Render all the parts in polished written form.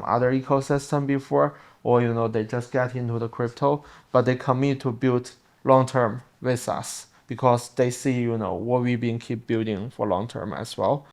other ecosystem before, or they just get into the crypto, but they commit to build long term with us because they see what we've been keep building for long term as well.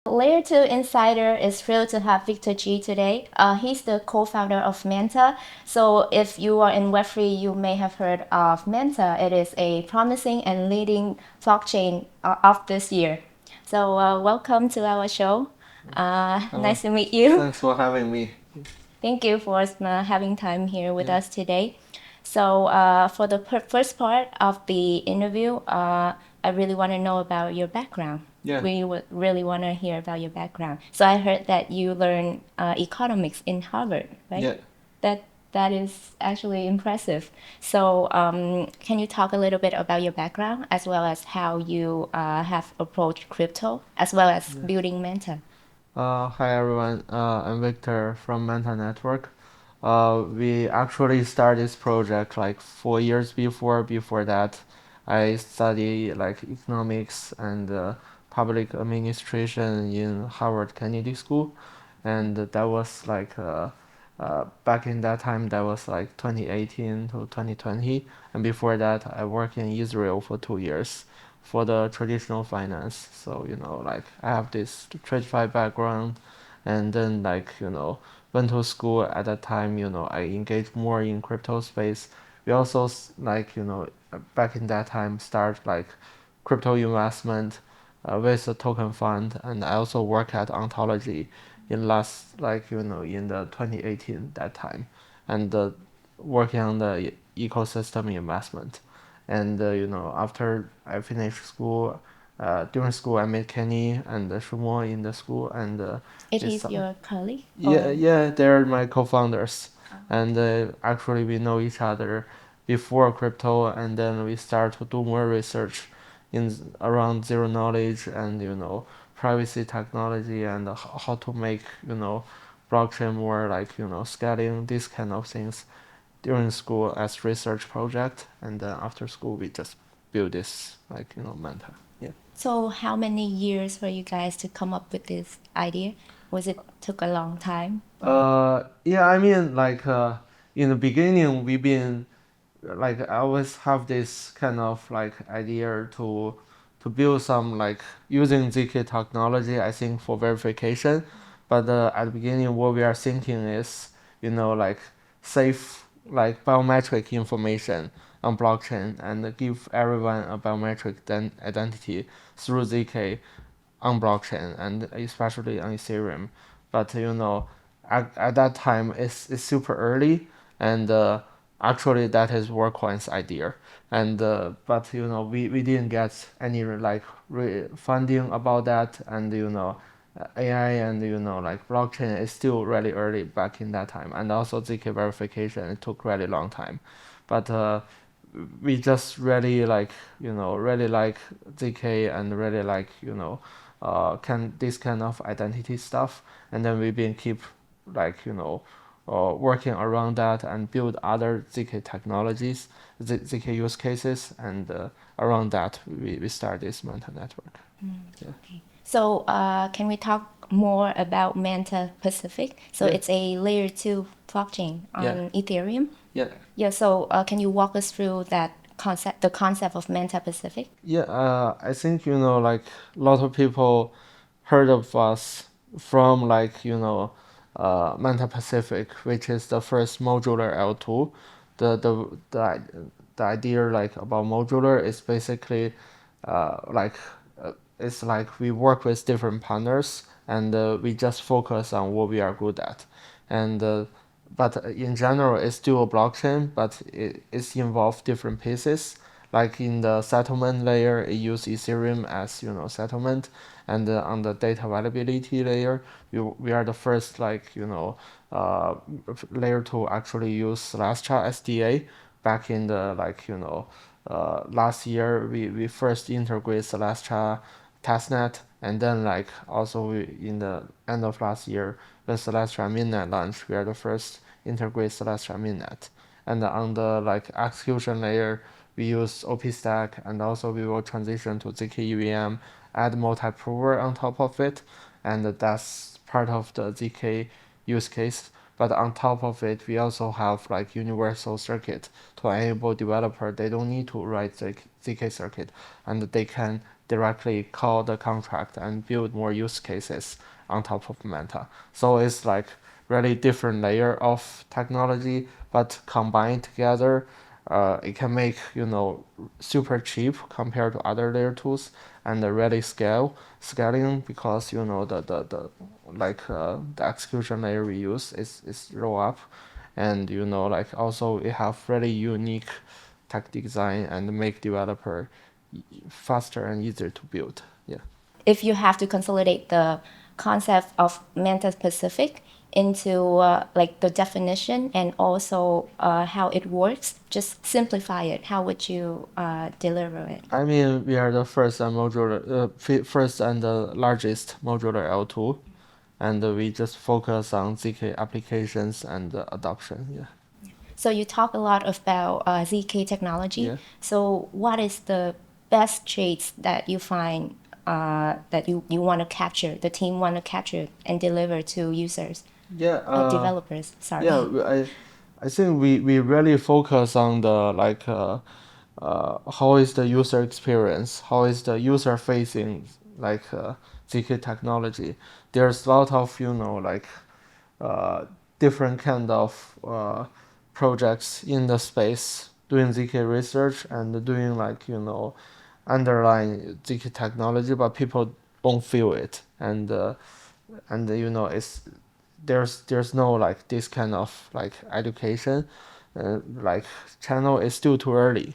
Layer 2 Insider is thrilled to have Victor G today. He's the co-founder of Manta. So if you are in Web3, you may have heard of Manta. It is a promising and leading blockchain of this year. So welcome to our show. Nice to meet you. Thanks for having me. Thank you for having time here with us today. So for the first part of the interview, I really want to know about your background. Yeah. We would really want to hear about your background. So I heard that you learned economics in Harvard, right? Yeah. That is actually impressive. So can you talk a little bit about your background as well as how you have approached crypto as well as building Manta? Hi everyone, I'm Victor from Manta Network. We actually started this project like 4 years before. Before that, I studied like economics and public administration in Harvard Kennedy School, and that was like back in that time that was like 2018 to 2020, and before that I worked in Israel for 2 years for the traditional finance. So, like I have this TradeFi background and then like, went to school at that time, I engaged more in crypto space. We also like, back in that time start like crypto investment with a token fund, and I also work at Ontology in last like, in the 2018 that time, and working on the ecosystem investment. And after I finished school, during school I met Kenny and Shumo in the school, and It we is saw. your colleague? Yeah, yeah, they're my co-founders, and actually we know each other before crypto, and then we start to do more research in around zero knowledge and privacy technology and how to make blockchain more like scaling these kind of things during school as research project, and then after school we just build this like Manta. Yeah. So how many years for you guys to come up with this idea? Was it took a long time? Yeah, I mean, like, in the beginning, we've been like, I always have this kind of like idea to build some like using ZK technology, I think, for verification. But at the beginning, what we are thinking is, like safe like biometric information on blockchain and give everyone a biometric then identity through ZK on blockchain and especially on Ethereum. But at that time it's super early, and actually that is Workcoin's idea. And but we didn't get any like funding about that, and AI and like blockchain is still really early back in that time, and also ZK verification it took really long time, but we just really like really like ZK and really like can this kind of identity stuff, and then we've been keep like working around that and build other ZK technologies, ZK use cases, and around that we start this Manta network. Yeah. Okay. So can we talk more about Manta Pacific? So Yeah. it's a layer 2 blockchain Yeah. on Ethereum. Yeah. Yeah, so can you walk us through that concept, the concept of Manta Pacific? Yeah, I think like a lot of people heard of us from like Manta Pacific, which is the first modular L2. The idea like about modular is basically like it's like we work with different partners, and we just focus on what we are good at, and but in general it's still a blockchain, but it's involved different pieces. Like in the settlement layer, it uses Ethereum as settlement, and on the data availability layer, we are the first like uh, layer to actually use Celestia SDA. Back in the like last year, we first integrate Celestia testnet, and then like also in the end of last year when Celestia mainnet launched, we are the first integrate Celestia mainnet. And on the like execution layer, we use OP stack, and also we will transition to ZK EVM, add multi-prover on top of it, and that's part of the ZK use case. But on top of it, we also have like universal circuit to enable developer. They don't need to write the ZK circuit, and they can directly call the contract and build more use cases on top of Manta. So it's like really different layer of technology, but combined together, it can make super cheap compared to other layer tools, and really scaling, because the execution layer we use is rollup, and like also it have really unique tech design and make developer faster and easier to build. Yeah. If you have to consolidate the concept of Manta Pacific into like the definition and also how it works, just simplify it. How would you deliver it? I mean, we are the first and first and the largest modular L2, and we just focus on ZK applications and adoption. Yeah. So you talk a lot about ZK technology. Yeah. So what is the best traits that you find that you want to capture, the team want to capture and deliver to users? Yeah. Developers, sorry. Yeah, I think we really focus on the how is the user experience, how is the user facing ZK technology. There's a lot of different kind of projects in the space doing ZK research and doing underlying ZK technology, but people don't feel it, and it's there's no like this kind of like education, like channel is still too early.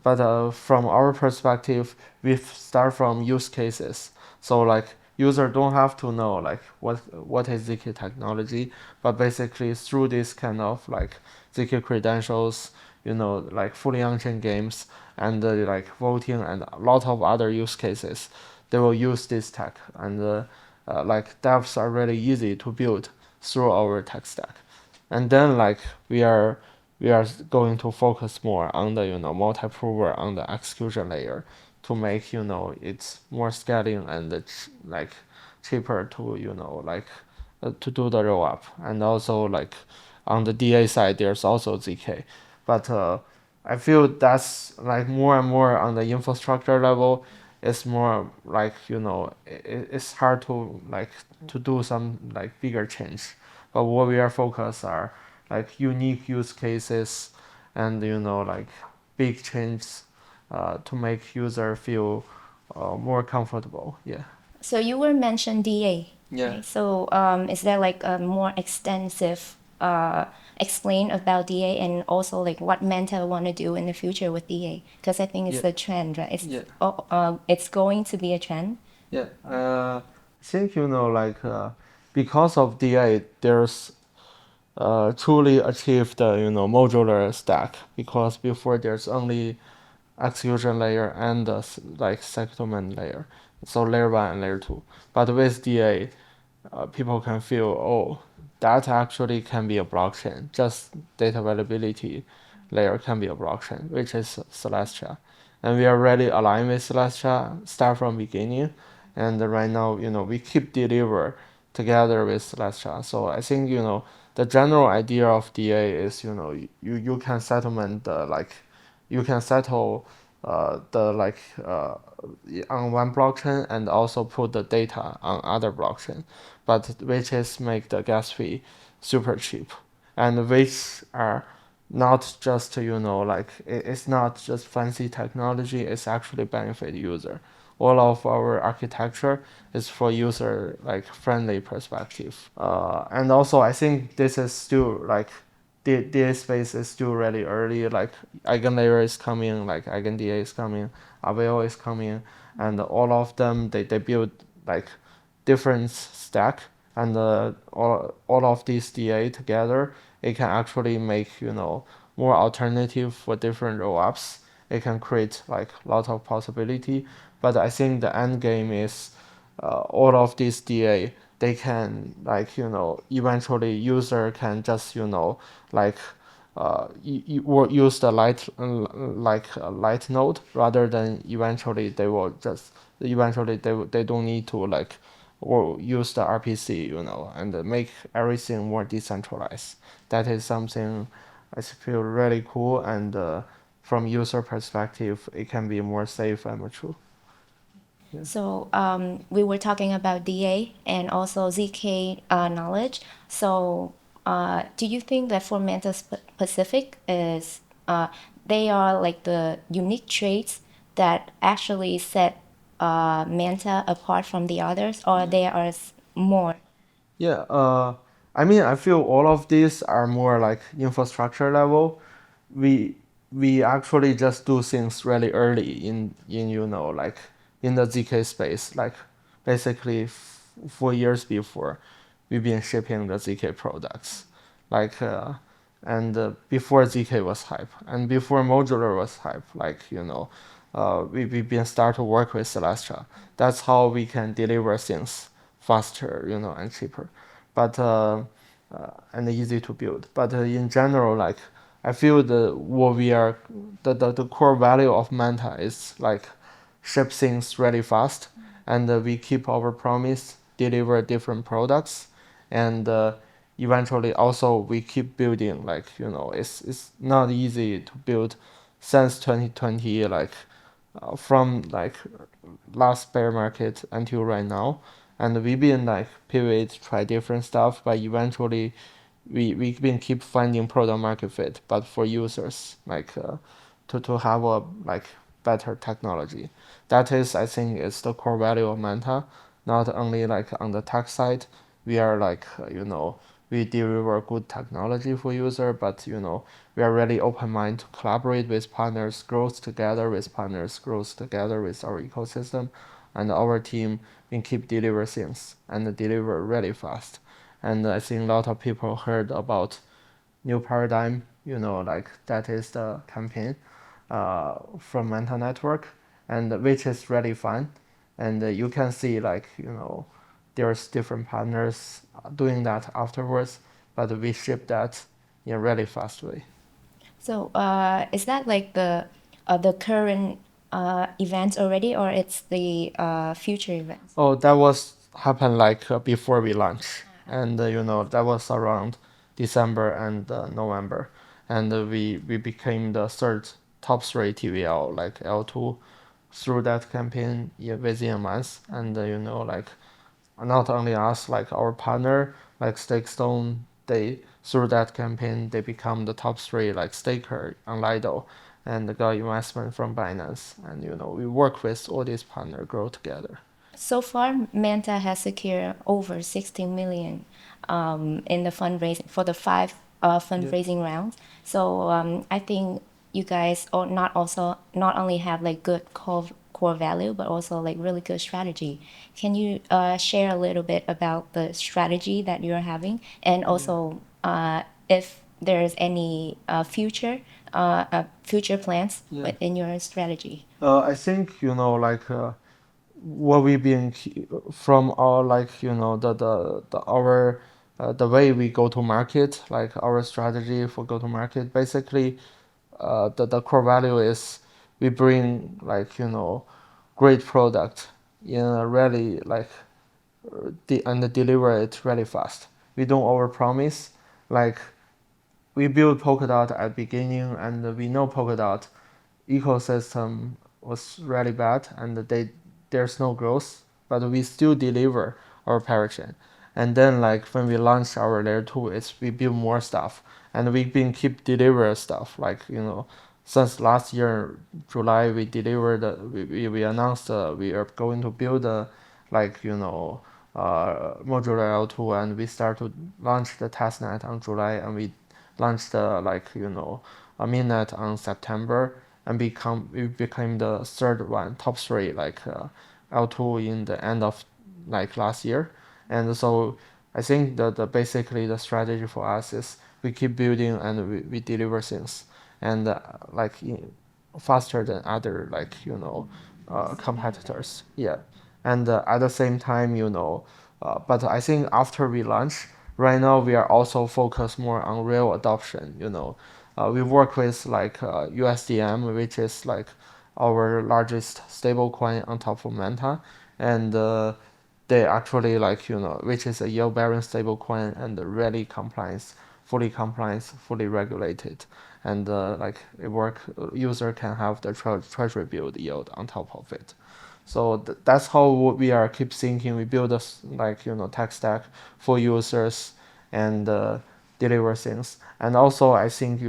But from our perspective, we start from use cases. So like user don't have to know like what is ZK technology, but basically through this kind of like ZK credentials, like fully on-chain games and like voting and a lot of other use cases, they will use this tech, and like devs are really easy to build through our tech stack. And then like we are going to focus more on the multi-prover on the execution layer to make it's more scaling and like cheaper to to do the roll up. And also like on the DA side there's also ZK, but I feel that's like more and more on the infrastructure level. It's more like it's hard to like to do some like bigger change, but what we are focused are like unique use cases and like big changes to make user feel more comfortable. Yeah. So you were mentioned DA. Yeah. Right? So is there like a more extensive explain about DA and also like what Manta want to do in the future with DA? Because I think it's Yeah. a trend, right? It's Yeah. it's going to be a trend. Yeah, I think because of DA, there's truly achieved the modular stack, because before there's only execution layer and the like settlement layer, so layer 1 and layer 2. But with DA, people can feel, oh, that actually can be a blockchain. Just data availability layer can be a blockchain, which is Celestia. And we are really aligned with Celestia, start from beginning. And right now, we keep deliver together with Celestia. So I think, the general idea of DA is, you can settlement you can settle on one blockchain and also put the data on other blockchain, but which is make the gas fee super cheap, and which are not just it's not just fancy technology. It's actually benefit user. All of our architecture is for user friendly perspective. And also I think this is still like the space is still really early. Like EigenLayer is coming, like EigenDA is coming, Avail is coming, and all of them they build like different stack, and all of these DA together, it can actually make more alternative for different rollups. It can create like a lot of possibility, but I think the end game is all of these DA, they can eventually user can just like you will use the like a light node rather than eventually they don't need to like or use the RPC, and make everything more decentralized. That is something I feel really cool, and from user perspective, it can be more safe and mature. Yeah. So we were talking about DA and also ZK knowledge. So do you think that for Manta Pacific is they are like the unique traits that actually set Manta apart from the others, or there are more? Yeah, I mean, I feel all of these are more like infrastructure level. We we actually just do things really early in like in the ZK space, like basically 4 years before we've been shipping the ZK products, like and before ZK was hype and before modular was hype, like we've been start to work with Celestia. That's how we can deliver things faster, and cheaper, but and easy to build. But in general, like I feel the core value of Manta is like ship things really fast, and we keep our promise, deliver different products, and eventually also we keep building. Like it's not easy to build since 2020, like from like last bear market until right now, and we've been like pivot, try different stuff, but eventually we've been keep finding product market fit, but for users, like to have a like better technology. That is, I think, is the core value of Manta. Not only like on the tech side, we are like we deliver good technology for user, but we are really open mind to collaborate with partners, growth together with partners, growth together with our ecosystem, and our team can keep deliver things and deliver really fast. And I think a lot of people heard about new paradigm, like that is the campaign from Manta Network, and which is really fun. And you can see like there's different partners doing that afterwards, but we ship that in a really fast way. So is that like the current events already, or it's the future events? Oh, that was happened like before we launch, and that was around December and November, and we became the third top three TVL like L2 through that campaign, yeah, within a month, and like not only us, like our partner like Stakestone, they through that campaign they become the top three like staker on Lido, and got investment from Binance, and we work with all these partners grow together. So far, Manta has secured over 60 million in the fundraising for the five fundraising rounds. So I think you guys not only have like good core value, but also like really good strategy. Can you share a little bit about the strategy that you're having, and also if there's any future plans within your strategy? I think like what we've been from our like the our the way we go to market, like our strategy for go to market, basically the core value is we bring like great product in a really like and deliver it really fast. We don't overpromise. Like we built Polkadot at beginning, and we know Polkadot ecosystem was really bad, and there's no growth, but we still deliver our parachain. And then like when we launched our layer 2, we build more stuff, and we've been keep deliver stuff, like since last year July we delivered we announced we are going to build like modular L2, and we start to launch the testnet on July, and we launched like a mainnet on September, and we became the third one, top three, like L2 in the end of like last year. And so I think that basically the strategy for us is we keep building and we deliver things, and like faster than other like competitors. Yeah, and at the same time but I think after we launch, right now we are also focused more on real adoption. we work with like USDM, which is like our largest stablecoin on top of Manta, and they actually like which is a yield-bearing stablecoin and really fully compliance, fully regulated, and like user can have the treasury bill yield on top of it. So that's how we are keep thinking. We build a like tech stack for users and deliver things. And also I think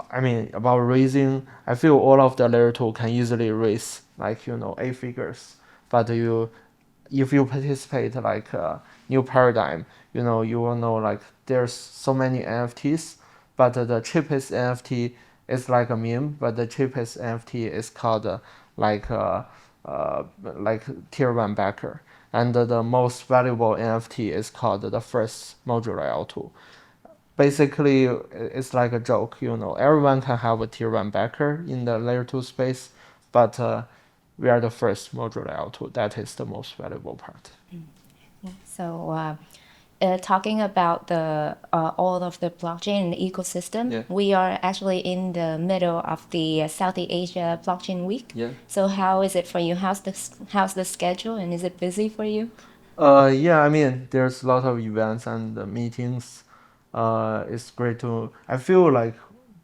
I mean about raising. I feel all of the layer 2 can easily raise like 8 figures, but if you participate like a new paradigm, you will know like there's so many NFTs, but the cheapest NFT is like a meme, but the cheapest NFT is called like tier 1 backer. And the most valuable NFT is called the first modular L2. Basically, it's like a joke, everyone can have a tier 1 backer in the layer 2 space, but we are the first modular L2. That is the most valuable part. So talking about the all of the blockchain and the ecosystem, Yeah. we are actually in the middle of the Southeast Asia Blockchain Week. Yeah. So how is it for you? How's the schedule, and is it busy for you? Yeah, I mean, there's a lot of events and meetings. It's great to. I feel like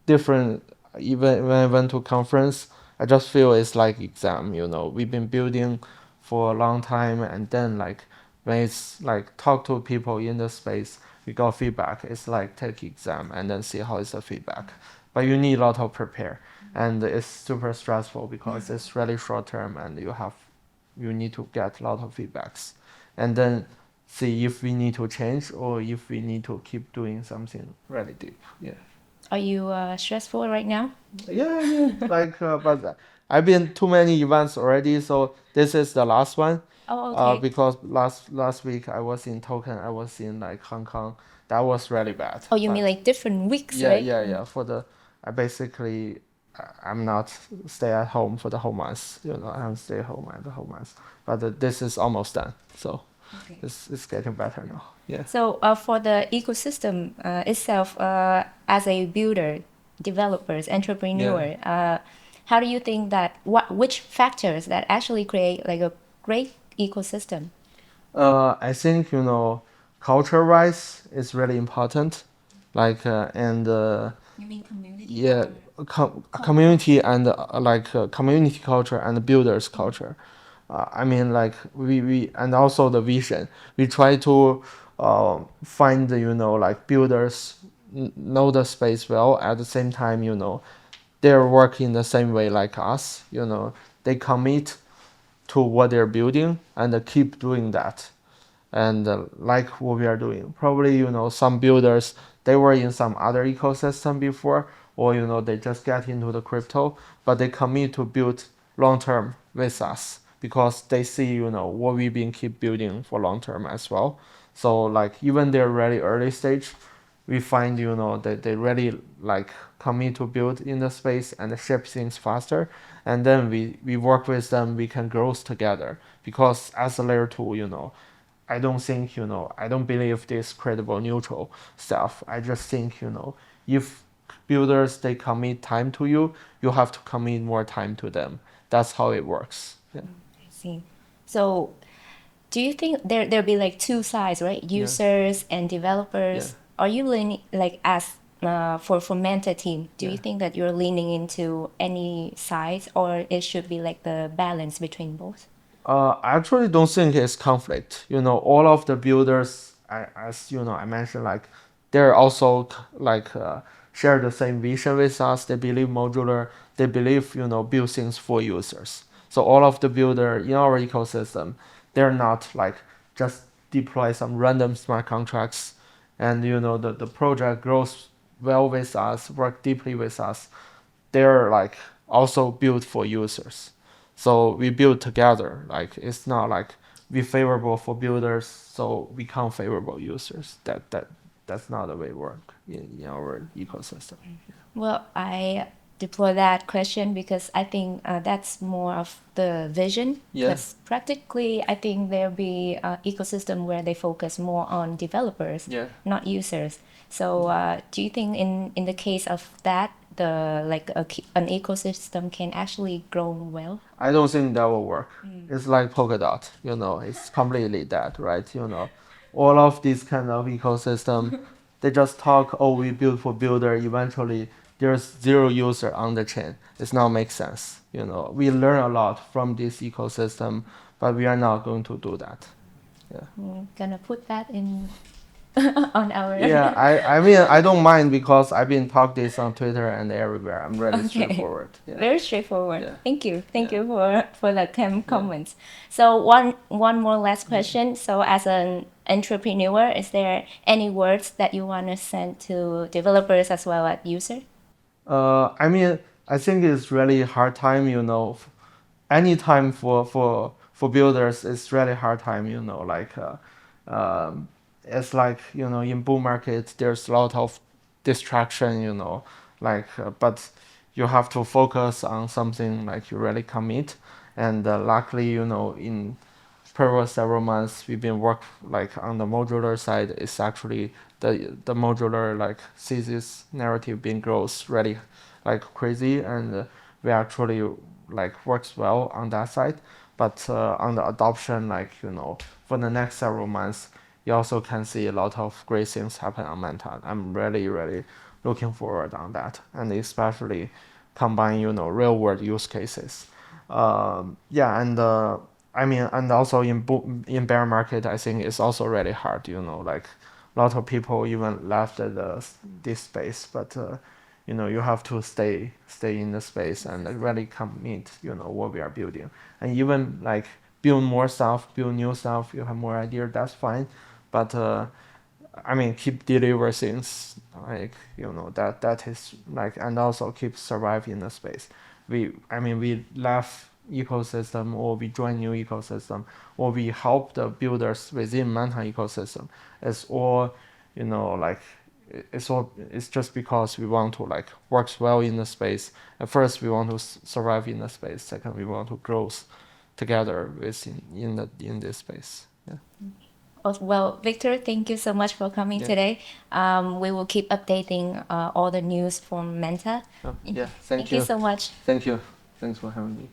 different. Even when I went to conference, I just feel it's like exam. We've been building for a long time, and then like when it's like talk to people in the space, we got feedback. It's like take exam and then see how is the feedback. But you need a lot of prepare, and it's super stressful because it's really short term, and you need to get a lot of feedbacks, and then see if we need to change or if we need to keep doing something really deep. Yeah. Are you stressful right now? Yeah, like, but I've been too many events already, so this is the last one. Oh, okay. Because last week I was in Token, I was in like Hong Kong. That was really bad. Oh, you mean But like different weeks, yeah, right? yeah. I basically, I'm not stay at home for the whole month. I'm stay home at the whole month. But this is almost done, so Okay. it's getting better now. Yeah. So for the ecosystem itself, as a builder, developers, entrepreneur, how do you think that which factors that actually create like a great ecosystem? I think culture-wise, it's really important. Like and You mean community? yeah, community and community culture and builders culture. I mean, like we and also the vision. We try to find like builders know the space well. At the same time, they're working the same way like us. They commit to what they're building and keep doing that. And like what we are doing, probably some builders, they were in some other ecosystem before, or they just get into the crypto, but they commit to build long term with us because they see what we've been keep building for long term as well. So like even they're really early stage, we find that they really like commit to build in the space and ship things faster, and then we work with them, we can grow together because as a layer 2, I don't think, I don't believe this credible neutral stuff. I just think, if builders, they commit time to you, you have to commit more time to them. That's how it works. Yeah. I see. So do you think there'll be like two sides, right? Users and developers. Yeah. Are you leaning like as for Manta team? Do you Yeah. think that you're leaning into any sides, or it should be like the balance between both? I actually don't think it's conflict. All of the builders, as I mentioned, like they're also like share the same vision with us. They believe modular. They believe build things for users. So all of the builder in our ecosystem, they're not like just deploy some random smart contracts, and the project grows well with us, work deeply with us. They're like also built for users. So we build together. Like it's not like we favorable for builders, so we can't favorable users. That's not the way it work in our ecosystem. Well, deploy that question because I think that's more of the vision. Yeah. Because practically, I think there'll be an ecosystem where they focus more on developers, Yeah. not users. So, do you think in the case of that, an ecosystem can actually grow well? I don't think that will work. It's like Polkadot, it's completely dead, right? All of these kind of ecosystem, they just talk, oh, we build for builder. Eventually, there's zero user on the chain. It's not make sense. We learn a lot from this ecosystem, but we are not going to do that. Yeah. I'm gonna put that in on our. Yeah, I mean, I don't mind because I've been talk this on Twitter and everywhere. I'm really straightforward. Yeah. Very straightforward. Yeah. Thank Yeah. you for the comments. So one more last question. So as an entrepreneur, is there any words that you want to send to developers as well as users? I mean, I think it's really hard time, any time for builders, it's really hard time, it's like, in bull market, there's a lot of distraction, but you have to focus on something like you really commit. And luckily, in previous several months, we've been work like on the modular side. It's actually the modular like thesis narrative being grows really like crazy, and we actually like works well on that side. But on the adoption, for the next several months, you also can see a lot of great things happen on Manta. I'm really, really looking forward on that, and especially combine, real world use cases. Yeah, and I mean, and also in bear market, I think it's also really hard. Like a lot of people even left this space, but you have to stay in the space and really commit. What we are building, and even like build more stuff, build new stuff. You have more idea, that's fine, but I mean, keep deliver things like that is like, and also keep survive in the space. We left ecosystem, or we join new ecosystem, or we help the builders within Manta ecosystem. It's all, like it's just because we want to like works well in the space. At first, we want to survive in the space. Second, we want to grow together in this space. Yeah. Well, Victor, thank you so much for coming today. We will keep updating all the news from Manta. Oh, yeah, Thank you so much. Thank you. Thanks for having me.